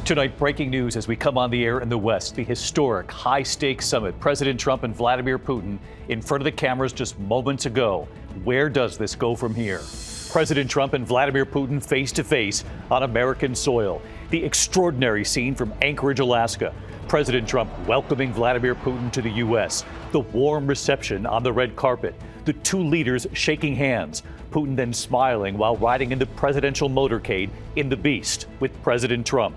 Tonight, breaking news as we come on the air in the West, the historic high-stakes summit. President Trump and Vladimir Putin in front of the cameras just moments ago. Where does this go from here? President Trump and Vladimir Putin face-to-face on American soil. The extraordinary scene from Anchorage, Alaska. President Trump welcoming Vladimir Putin to the U.S. The warm reception on the red carpet. The two leaders shaking hands. Putin then smiling while riding in the presidential motorcade in the Beast with President Trump.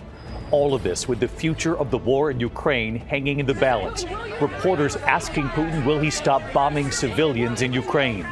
All of this with the future of the war in Ukraine hanging in the balance. Reporters asking Putin, will he stop bombing civilians in Ukraine?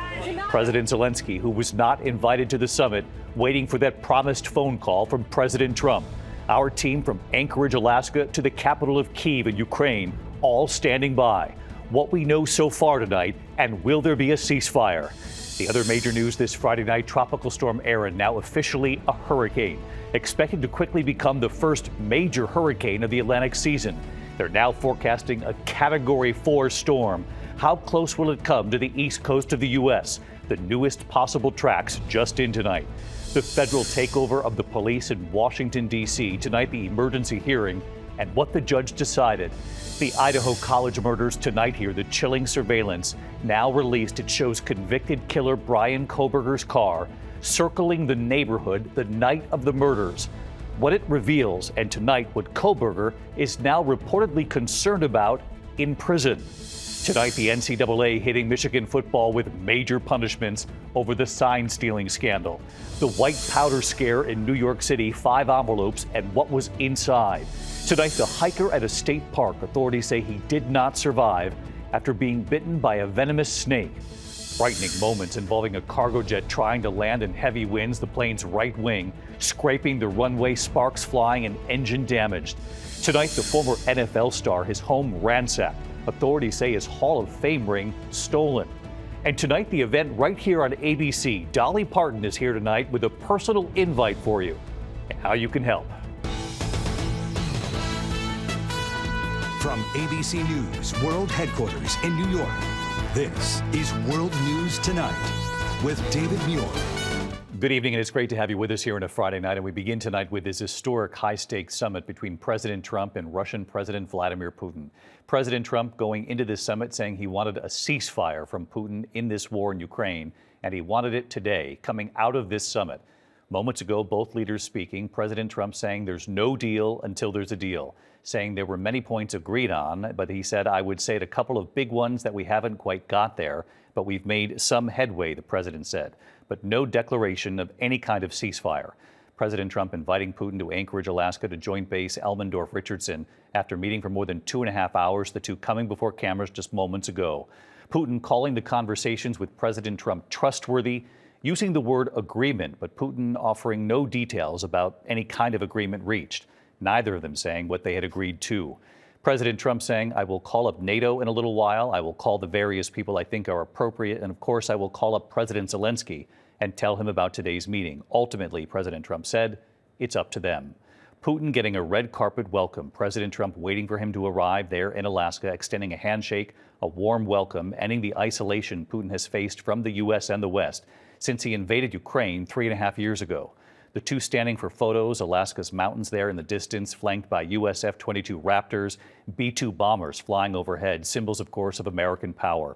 President Zelensky, who was not invited to the summit, waiting for that promised phone call from President Trump. Our team from Anchorage, Alaska to the capital of Kyiv in Ukraine, all standing by. What we know so far tonight, and will there be a ceasefire? The other major news this Friday night, Tropical Storm Erin, now officially a hurricane, expected to quickly become the first major hurricane of the Atlantic season. They're now forecasting a Category 4 storm. How close will it come to the east coast of the U.S.? The newest possible tracks just in tonight. The federal takeover of the police in Washington, D.C. Tonight, the emergency hearing and what the judge decided. The Idaho college murders tonight here, the chilling surveillance now released. It shows convicted killer Brian Kohberger's car circling the neighborhood the night of the murders. What it reveals, and tonight what Kohberger is now reportedly concerned about in prison. Tonight, the NCAA hitting Michigan football with major punishments over the sign stealing scandal. The white powder scare in New York City, 5 envelopes and what was inside. Tonight, the hiker at a state park. Authorities say he did not survive after being bitten by a venomous snake. Frightening moments involving a cargo jet trying to land in heavy winds, the plane's right wing scraping the runway, sparks flying and engine damaged. Tonight, the former NFL star, his home ransacked. Authorities say his Hall of Fame ring stolen. And tonight, the event right here on ABC. Dolly Parton is here tonight with a personal invite for you and how you can help. From ABC News World Headquarters in New York, this is World News Tonight with David Muir. Good evening, and it's great to have you with us here on a Friday night. And we begin tonight with this historic high-stakes summit between President Trump and Russian President Vladimir Putin. President Trump going into this summit saying he wanted a ceasefire from Putin in this war in Ukraine, and he wanted it today, coming out of this summit. Moments ago, both leaders speaking, President Trump saying there's no deal until there's a deal, saying there were many points agreed on, but he said, I would say a couple of big ones that we haven't quite got there, but we've made some headway, the president said, but no declaration of any kind of ceasefire. President Trump inviting Putin to Anchorage, Alaska to Joint Base Elmendorf-Richardson after meeting for more than 2.5 hours, the two coming before cameras just moments ago. Putin calling the conversations with President Trump trustworthy, using the word agreement, but Putin offering no details about any kind of agreement reached. Neither of them saying what they had agreed to. President Trump saying, I will call up NATO in a little while. I will call the various people I think are appropriate. And of course, I will call up President Zelensky and tell him about today's meeting. Ultimately, President Trump said, it's up to them. Putin getting a red carpet welcome. President Trump waiting for him to arrive there in Alaska, extending a handshake, a warm welcome, ending the isolation Putin has faced from the U.S. and the West since he invaded Ukraine 3.5 years ago. The two standing for photos, Alaska's mountains there in the distance, flanked by U.S. F-22 Raptors, B-2 bombers flying overhead, symbols, of course, of American power.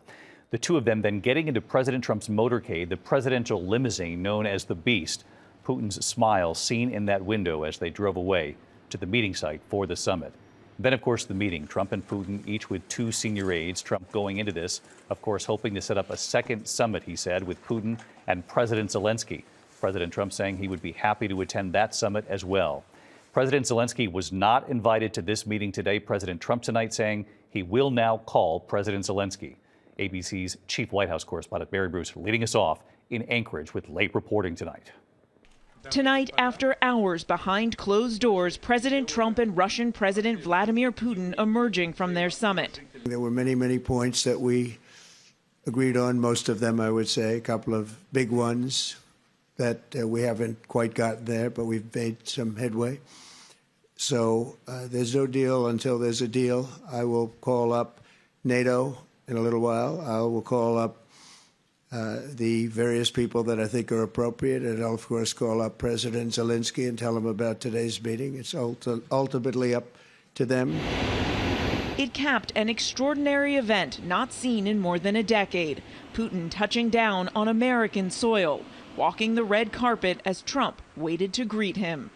The two of them then getting into President Trump's motorcade, the presidential limousine known as the Beast. Putin's smile seen in that window as they drove away to the meeting site for the summit. Then, of course, the meeting, Trump and Putin, each with 2 senior aides. Trump going into this, of course, hoping to set up a second summit, he said, with Putin and President Zelensky. President Trump saying he would be happy to attend that summit as well. President Zelensky was not invited to this meeting today. President Trump tonight saying he will now call President Zelensky. ABC's chief White House correspondent Mary Bruce leading us off in Anchorage with late reporting tonight. Tonight, after hours behind closed doors, President Trump and Russian President Vladimir Putin emerging from their summit. There were many, many points that we agreed on, most of them, I would say, a couple of big ones that we haven't quite gotten there, but we've made some headway. So there's no deal until there's a deal. I will call up NATO in a little while. I will call up the various people that I think are appropriate, and I'll, of course, call up President Zelensky and tell him about today's meeting. It's ultimately up to them. It capped an extraordinary event not seen in more than a decade. Putin touching down on American soil, walking the red carpet as Trump waited to greet him.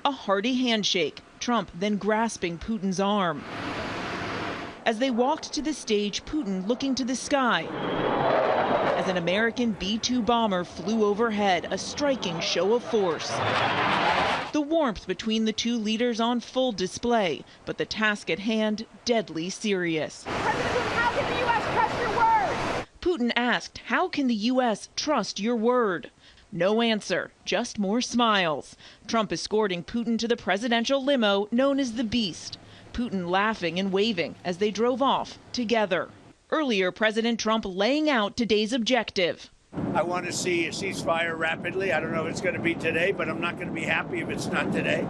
A hearty handshake, Trump then grasping Putin's arm. As they walked to the stage, Putin looking to the sky as an American B-2 bomber flew overhead, a striking show of force. The warmth between the two leaders on full display, but the task at hand deadly serious. President Putin, how can the U.S. trust your word? Putin asked, how can the U.S. trust your word? No answer, just more smiles. Trump escorting Putin to the presidential limo known as the Beast. Putin laughing and waving as they drove off together. Earlier, President Trump laying out today's objective. I want to see a ceasefire rapidly. I don't know if it's going to be today, but I'm not going to be happy if it's not today.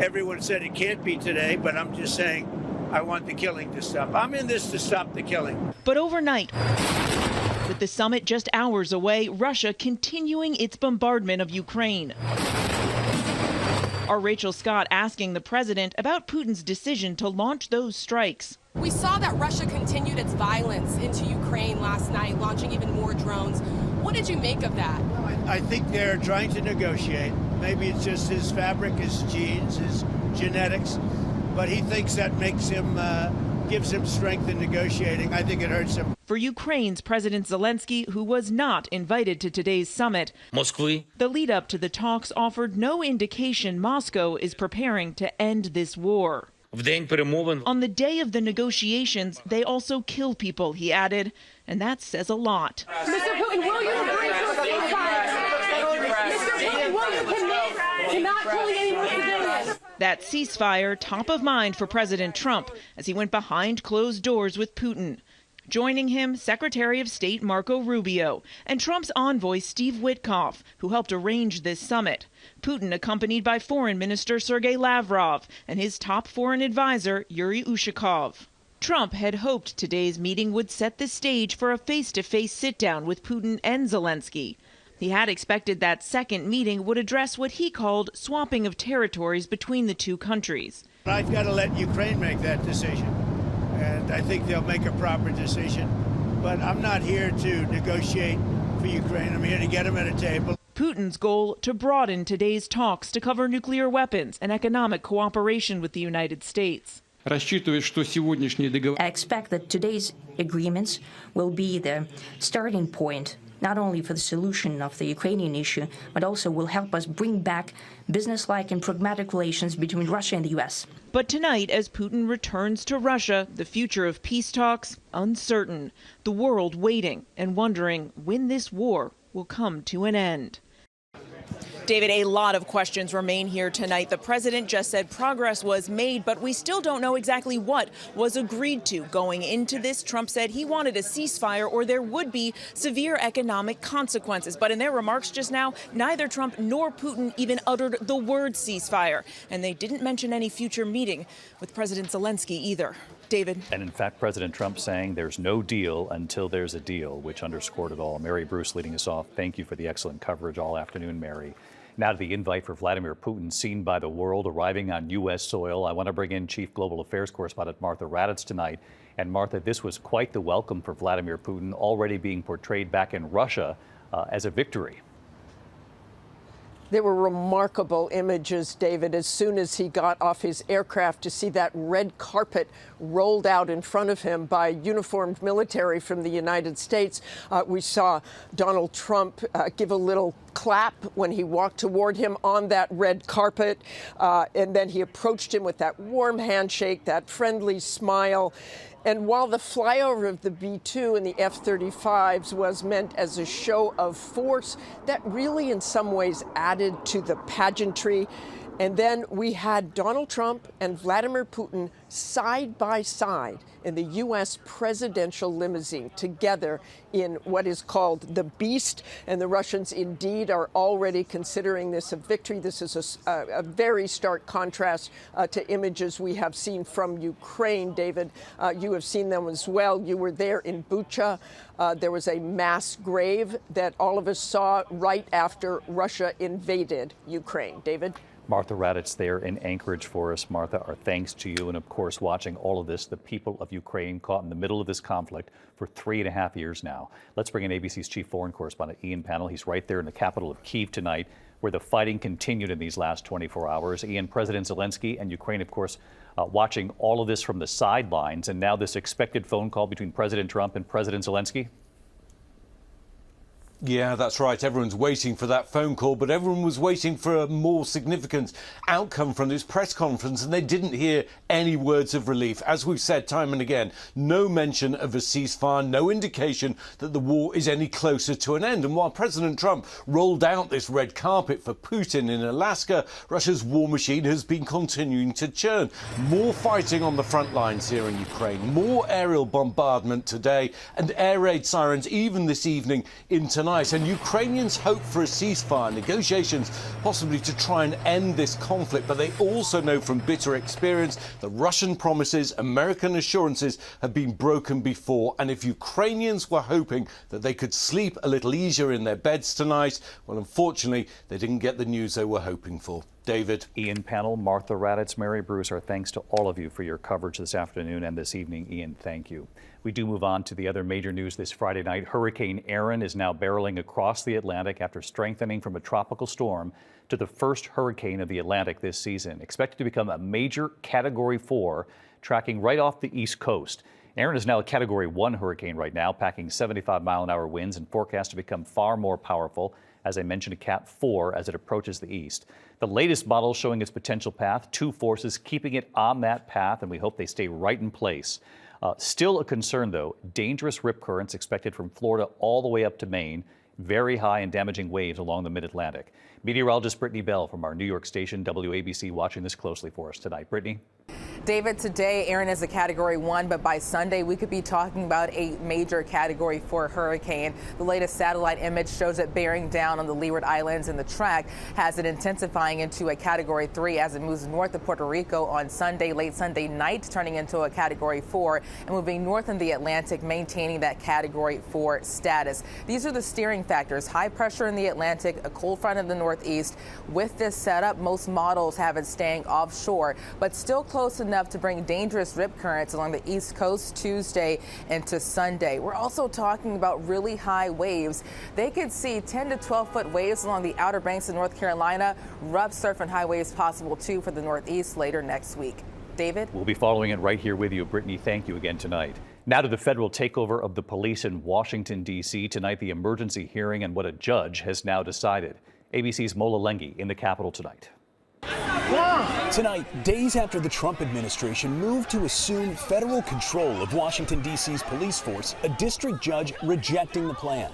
Everyone said it can't be today, but I'm just saying I want the killing to stop. I'm in this to stop the killing. But overnight, with the summit just hours away, Russia continuing its bombardment of Ukraine. Our Rachel Scott asking the president about Putin's decision to launch those strikes. We saw that Russia continued its violence into Ukraine last night, launching even more drones. What did you make of that? I think they're trying to negotiate. Maybe it's just his fabric, his genes, his genetics, but he thinks that makes him, gives him strength in negotiating. I think it hurts him. For Ukraine's President Zelensky, who was not invited to today's summit, the lead up to the talks offered no indication Moscow is preparing to end this war. On the day of the negotiations, they also kill people, he added, and that says a lot. Mr. Putin, will you agree to a ceasefire? Mr. Putin, will you commit to not killing any more civilians? That ceasefire top of mind for President Trump as he went behind closed doors with Putin. Joining him, Secretary of State Marco Rubio and Trump's envoy Steve Witkoff, who helped arrange this summit. Putin accompanied by Foreign Minister Sergei Lavrov and his top foreign advisor Yuri Ushakov. Trump had hoped today's meeting would set the stage for a face-to-face sit-down with Putin and Zelensky. He had expected that second meeting would address what he called swapping of territories between the two countries. I've got to let Ukraine make that decision, and I think they'll make a proper decision. But I'm not here to negotiate for Ukraine. I'm here to get them at a table. Putin's goal to broaden today's talks to cover nuclear weapons and economic cooperation with the United States. I expect that today's agreements will be the starting point, not only for the solution of the Ukrainian issue, but also will help us bring back business-like and pragmatic relations between Russia and the U.S. But tonight, as Putin returns to Russia, the future of peace talks uncertain. The world waiting and wondering when this war will come to an end. David, a lot of questions remain here tonight. The president just said progress was made, but we still don't know exactly what was agreed to. Going into this, Trump said he wanted a ceasefire or there would be severe economic consequences. But in their remarks just now, neither Trump nor Putin even uttered the word ceasefire. And they didn't mention any future meeting with President Zelensky either. David. And in fact, President Trump saying there's no deal until there's a deal, which underscored it all. Mary Bruce leading us off. Thank you for the excellent coverage all afternoon, Mary. Now to the invite for Vladimir Putin, seen by the world, arriving on U.S. soil. I want to bring in Chief Global Affairs Correspondent Martha Raddatz tonight. And Martha, this was quite the welcome for Vladimir Putin, already being portrayed back in Russia as a victory. There were remarkable images, David, as soon as he got off his aircraft to see that red carpet rolled out in front of him by uniformed military from the United States. We saw Donald Trump give a little clap when he walked toward him on that red carpet. And then he approached him with that warm handshake, that friendly smile. And while the flyover of the B-2 and the F-35s was meant as a show of force, that really in some ways added to the pageantry. And then we had Donald Trump and Vladimir Putin side by side in the U.S. presidential limousine together in what is called the Beast. And the Russians indeed are already considering this a victory. This is a very stark contrast to images we have seen from Ukraine. David, you have seen them as well. You were there in Bucha. There was a mass grave that all of us saw right after Russia invaded Ukraine. David? Martha Raddatz there in Anchorage for us. Martha, our thanks to you. And of course, watching all of this, the people of Ukraine caught in the middle of this conflict for 3.5 years now. Let's bring in ABC's chief foreign correspondent, Ian Pannell. He's right there in the capital of Kyiv tonight, where the fighting continued in these last 24 hours. Ian, President Zelensky and Ukraine, of course, watching all of this from the sidelines. And now this expected phone call between President Trump and President Zelensky. Yeah, that's right. Everyone's waiting for that phone call, but everyone was waiting for a more significant outcome from this press conference, and they didn't hear any words of relief. As we've said time and again, no mention of a ceasefire, no indication that the war is any closer to an end. And while President Trump rolled out this red carpet for Putin in Alaska, Russia's war machine has been continuing to churn. More fighting on the front lines here in Ukraine, more aerial bombardment today, and air raid sirens even this evening into tonight. And Ukrainians hope for a ceasefire, negotiations possibly to try and end this conflict. But they also know from bitter experience that Russian promises, American assurances have been broken before. And if Ukrainians were hoping that they could sleep a little easier in their beds tonight, well, unfortunately, they didn't get the news they were hoping for. David. Ian Pannell, Martha Raddatz, Mary Bruce, our thanks to all of you for your coverage this afternoon and this evening. Ian, thank you. We do move on to the other major news this Friday night. Hurricane Erin is now barreling across the Atlantic after strengthening from a tropical storm to the first hurricane of the Atlantic this season. Expected to become a major Category 4, tracking right off the East Coast. Erin is now a Category 1 hurricane right now, packing 75-mile-an-hour winds and forecast to become far more powerful. As I mentioned, a Cat 4 as it approaches the east. The latest model showing its potential path, two forces keeping it on that path, and we hope they stay right in place. Still a concern, though, dangerous rip currents expected from Florida all the way up to Maine, very high and damaging waves along the mid-Atlantic. Meteorologist Brittany Bell from our New York station, WABC, watching this closely for us tonight. Brittany? David, today Erin is a Category 1, but by Sunday we could be talking about a major Category 4 hurricane. The latest satellite image shows it bearing down on the Leeward Islands, and the track has it intensifying into a Category 3 as it moves north of Puerto Rico on Sunday, late Sunday night, turning into a Category 4 and moving north in the Atlantic, maintaining that Category 4 status. These are the steering factors: high pressure in the Atlantic, a cold front in the northeast. With this setup, most models have it staying offshore, but still close enough to bring dangerous rip currents along the East Coast Tuesday into Sunday. We're also talking about really high waves. They could see 10 to 12-foot waves along the Outer Banks of North Carolina. Rough surf and high waves possible, too, for the Northeast later next week. David? We'll be following it right here with you. Brittany, thank you again tonight. Now to the federal takeover of the police in Washington, D.C. Tonight, the emergency hearing and what a judge has now decided. ABC's Mola Lengi in the Capitol tonight. Tonight, days after the Trump administration moved to assume federal control of Washington, D.C.'s police force, a district judge rejecting the plan.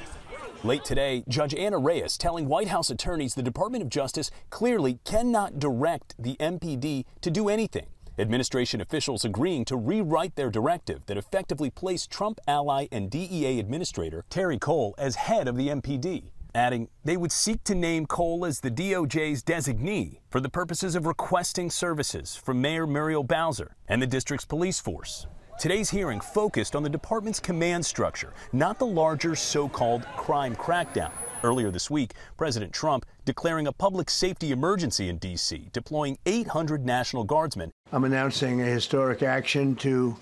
Late today, Judge Anna Reyes telling White House attorneys the Department of Justice clearly cannot direct the MPD to do anything. Administration officials agreeing to rewrite their directive that effectively placed Trump ally and DEA administrator Terry Cole as head of the MPD, adding they would seek to name Cole as the DOJ's designee for the purposes of requesting services from Mayor Muriel Bowser and the district's police force. Today's hearing focused on the department's command structure, not the larger so-called crime crackdown. Earlier this week, President Trump declaring a public safety emergency in D.C., deploying 800 National Guardsmen. I'm announcing a historic action to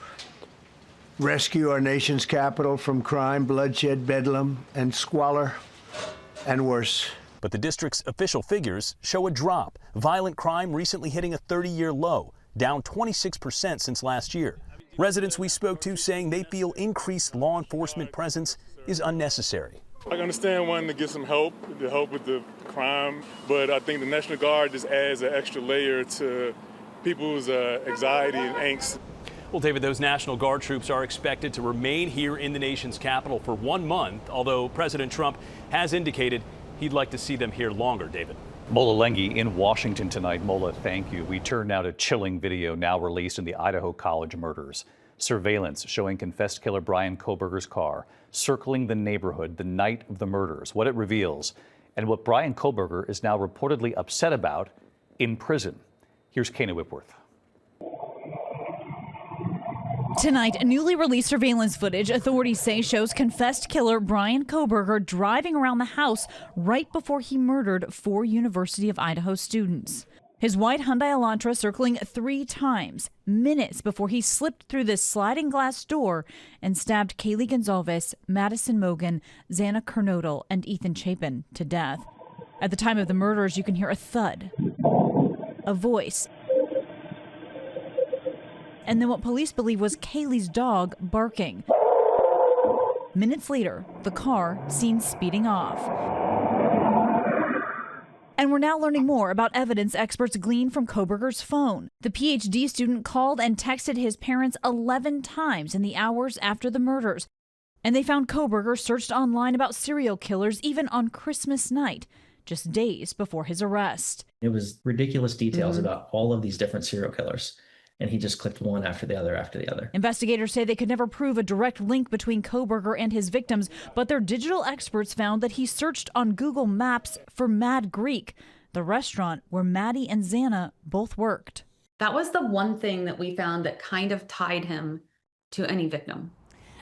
rescue our nation's capital from crime, bloodshed, bedlam, and squalor, and worse. But the district's official figures show a drop. Violent crime recently hitting a 30-year low, down 26% since last year. Residents we spoke to saying they feel increased law enforcement presence is unnecessary. I understand wanting to get some help to help with the crime, but I think the National Guard just adds an extra layer to people's anxiety and angst. Well, David, those National Guard troops are expected to remain here in the nation's capital for 1 month, although President Trump has indicated he'd like to see them here longer, David. Mola Lengi in Washington tonight. Mola, thank you. We turn now to chilling video now released in the Idaho College murders. Surveillance showing confessed killer Brian Kohberger's car circling the neighborhood the night of the murders, what it reveals, and what Brian Kohberger is now reportedly upset about in prison. Here's Kana Whitworth. Tonight, newly released surveillance footage authorities say shows confessed killer Brian Kohberger driving around the house right before he murdered 4 University of Idaho students. His white Hyundai Elantra circling 3 times, minutes before he slipped through this sliding glass door and stabbed Kaylee Gonzalez, Madison Mogan, Xana Kernodle, and Ethan Chapin to death. At the time of the murders, you can hear a thud, a voice, and then what police believe was Kaylee's dog barking. Minutes later, the car seen speeding off. And we're now learning more about evidence experts gleaned from Kohberger's phone. The PhD student called and texted his parents 11 times in the hours after the murders. And they found Kohberger searched online about serial killers even on Christmas night, just days before his arrest. It was ridiculous details about all of these different serial killers. And he just clicked one after the other after the other. Investigators say they could never prove a direct link between Kohberger and his victims, but their digital experts found that he searched on Google Maps for Mad Greek, the restaurant where Maddie and Xana both worked. That was the one thing that we found that kind of tied him to any victim.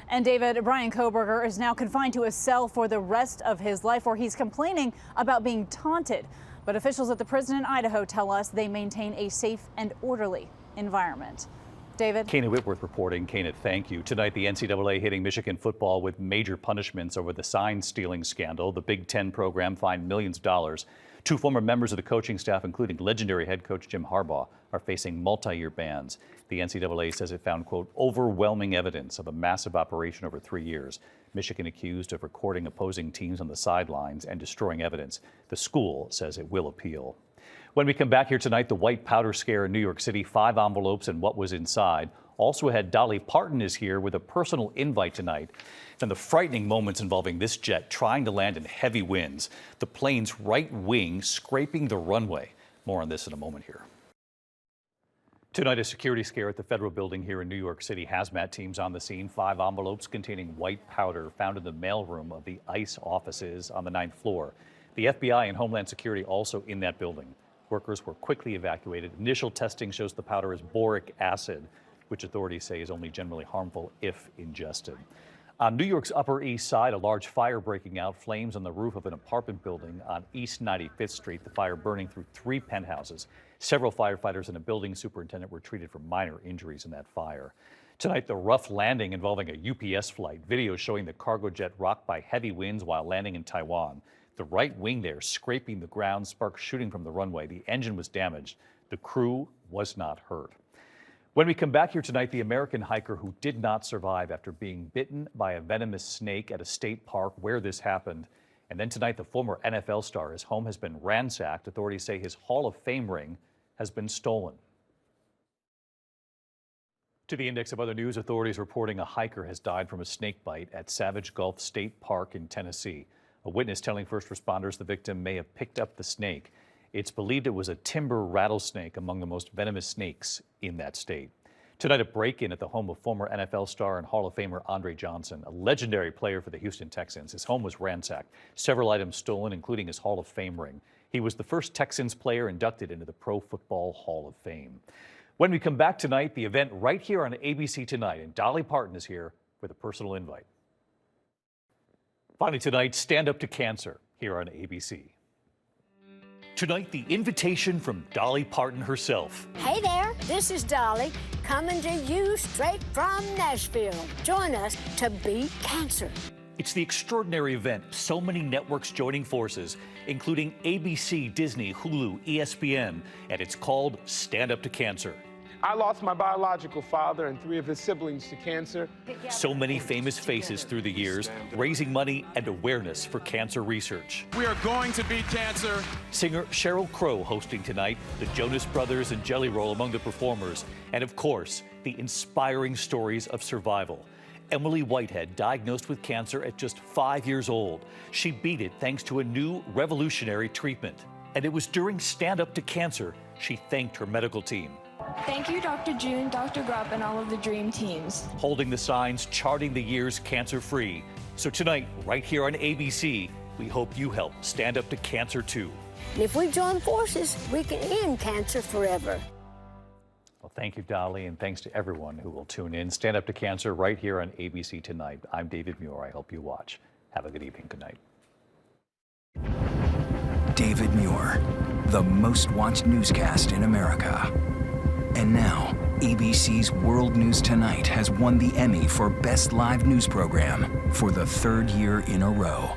And David, Brian Kohberger is now confined to a cell for the rest of his life, where he's complaining about being taunted. But officials at the prison in Idaho tell us they maintain a safe and orderly environment. David? Kana Whitworth reporting. Kana, thank you. Tonight, the NCAA hitting Michigan football with major punishments over the sign stealing scandal. The Big Ten program fined millions of dollars. 2 former members of the coaching staff, including legendary head coach Jim Harbaugh, are facing multi-year bans. The NCAA says it found, quote, overwhelming evidence of a massive operation over 3 years. Michigan accused of recording opposing teams on the sidelines and destroying evidence. The school says it will appeal. When we come back here tonight, the white powder scare in New York City, 5 envelopes and what was inside. Also ahead, Dolly Parton is here with a personal invite tonight. And the frightening moments involving this jet trying to land in heavy winds. The plane's right wing scraping the runway. More on this in a moment here. Tonight, a security scare at the federal building here in New York City. Hazmat teams on the scene. 5 envelopes containing white powder found in the mailroom of the ICE offices on the 9th floor. The FBI and Homeland Security also in that building. Workers were quickly evacuated. Initial testing shows the powder is boric acid, which authorities say is only generally harmful if ingested. On New York's Upper East Side, a large fire breaking out, flames on the roof of an apartment building on East 95th Street. The fire burning through 3 penthouses. Several firefighters and a building superintendent were treated for minor injuries in that fire. Tonight, the rough landing involving a UPS flight. Video showing the cargo jet rocked by heavy winds while landing in Taiwan. The right wing there scraping the ground, sparks shooting from the runway. The engine was damaged. The crew was not hurt. When we come back here tonight, the American hiker who did not survive after being bitten by a venomous snake at a state park where this happened. And then tonight, the former NFL star, his home has been ransacked. Authorities say his Hall of Fame ring has been stolen. To the index of other news, authorities reporting a hiker has died from a snake bite at Savage Gulch State Park in Tennessee. A witness telling first responders the victim may have picked up the snake. It's believed it was a timber rattlesnake, among the most venomous snakes in that state. Tonight, a break-in at the home of former NFL star and Hall of Famer Andre Johnson, a legendary player for the Houston Texans. His home was ransacked. Several items stolen, including his Hall of Fame ring. He was the first Texans player inducted into the Pro Football Hall of Fame. When we come back tonight, the event right here on ABC Tonight, and Dolly Parton is here with a personal invite. Finally tonight, Stand Up to Cancer here on ABC. Tonight, the invitation from Dolly Parton herself. Hey there, this is Dolly, coming to you straight from Nashville. Join us to beat cancer. It's the extraordinary event. So many networks joining forces, including ABC, Disney, Hulu, ESPN, and it's called Stand Up to Cancer. I lost my biological father and 3 of his siblings to cancer. So many famous faces through the years, raising money and awareness for cancer research. We are going to beat cancer. Singer Sheryl Crow hosting tonight, the Jonas Brothers and Jelly Roll among the performers, and of course, the inspiring stories of survival. Emily Whitehead, diagnosed with cancer at just 5 years old. She beat it thanks to a new revolutionary treatment. And it was during Stand Up to Cancer she thanked her medical team. Thank you, Dr. June, Dr. Grupp, and all of the DREAM teams. Holding the signs, charting the years cancer-free. So tonight, right here on ABC, we hope you help stand up to cancer too. And if we join forces, we can end cancer forever. Well, thank you, Dolly, and thanks to everyone who will tune in. Stand Up to Cancer right here on ABC tonight. I'm David Muir. I hope you watch. Have a good evening. Good night. David Muir, the most watched newscast in America. And now, ABC's World News Tonight has won the Emmy for Best Live News Program for the third year in a row.